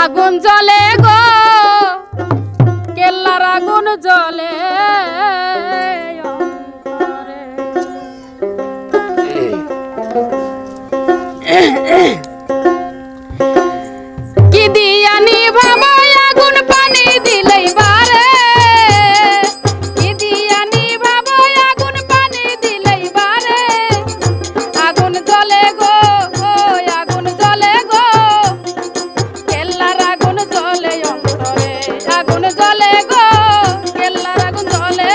আগুন জ্বলে গো কেল্লার আগুন জ্বলে অন্তরে। কি দিয়া নিভাবো আগুন পানি দিলেই বারে, কি দিয়া নিভাবো আগুন পানি দিলেই বারে। আগুন জ্বলে গো আগুন জ্বলে গো কেল্লার আগুন জ্বলে অন্তরে। আগুন জ্বলে গো কেল্লার আগুন জ্বলে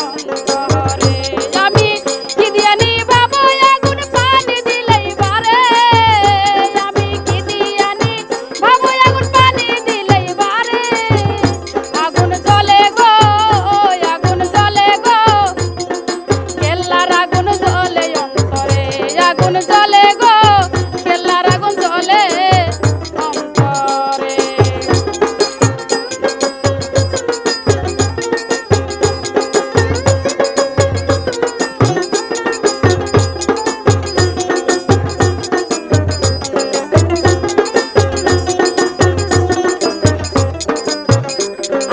অন্তরে। আমি কি দিয়া নিভাবো আগুন পানি দিলেই বারে, আমি কি দিয়া নিভাবো আগুন পানি দিলেই বারে। আগুন জ্বলে গো আগুন জ্বলে গো কেল্লার আগুন জ্বলে অন্তরে। আগুন জ্বলে গো কেল্লার আগুন জ্বলে অন্তরে।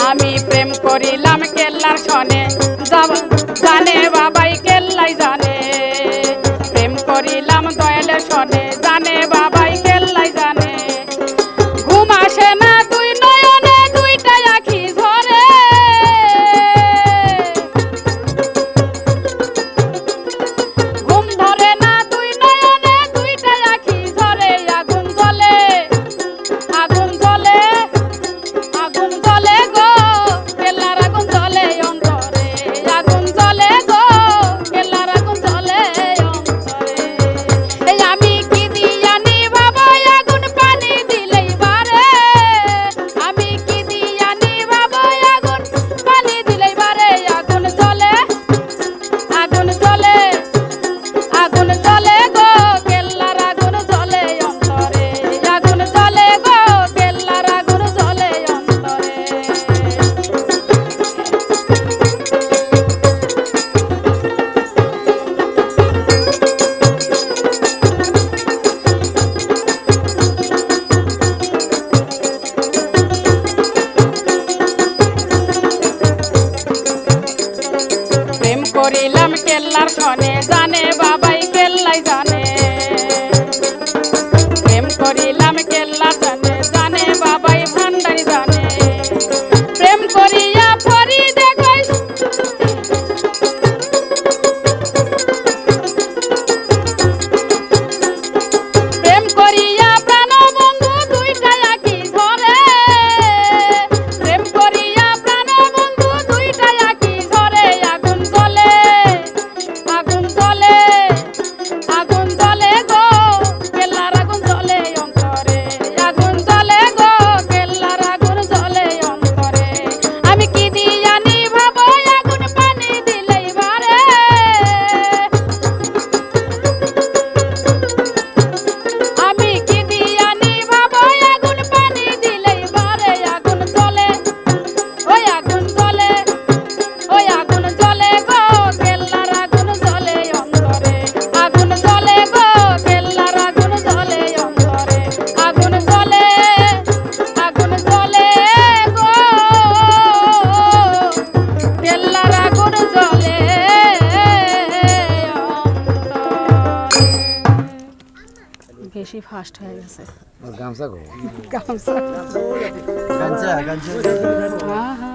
আমি প্রেম করিলাম কেল্লার সনে, জানে বাবাই কেল্লাই জানে। প্রেম করিলাম দয়ালের সনে, জানে বাবাই কেল্লাই জানে। ঘুম আসে না দুই নয়নে দুইটা আখি ঝরে, ঘুম ধরে না দুই নয়নে দুইটা আখি ঝরে। আগুন জ্বলে আগুন জ্বলে আগুন জ্বলে গো কেল্লার আগুন জ্বলে অন্তরে। আগুন জ্বলে গো কেল্লার আগুন জ্বলে অন্তরে। এই আমি কি দিয়া নিভাবো আগুন পানি দিলেই বারে, আমি কি দিয়া নিভাবো আগুন পানি দিলেই বারে। আগুন জ্বলে আগুন জ্বলে আগুন জ্বলে গো কেল্লার আগুন জ্বলে অন্তরে। আগুন জ্বলে গো কেল্লার আগুন জ্বলে অন্তরে। প্রেম করিলাম কেল্লার সনে, জানে বাবাই কেল্লাই জানে। প্রেম করিলাম কেল্লার সনে, জানে বাবাই ভান্ডারি জানে। প্রেম করিয়া পরি দেখাই প্রেম করিয়া প্রাণ বন্ধু দুইটা আখি ঝরে, প্রেম করিয়া প্রাণ বন্ধু দুইটা আখি ঝরে। আগুন জ্বলে আগুন জ্বলে আগুন জ্বলে গো কেল্লার আগুন জ্বলে অন্তরে। আগুন জ্বলে গো কেল্লার আগুন জ্বলে অন্তরে। আমি কি দিয়া নিভাবো আগুন পানি দিলেই বারে, আমি কি দিয়া নিভাবো আগুন পানি দিলেই বারে। আগুন জ্বলে ওই আগুন জ্বলে ওই আগুন জ্বলে গো কেল্লার আগুন জ্বলে অন্তরে। আগুন জ্বলে গো কেল্লার আগুন জ্বলে অন্তরে। আগুন জ্বলে আগুন জ্বলে গো কেল্লার আগুন জ্বলে অন্তরে। বেশি ফাস্ট হয়ে গেছে গামছা গো গামছা। গাঞ্জা গাঞ্জা হ্যাঁ হ্যাঁ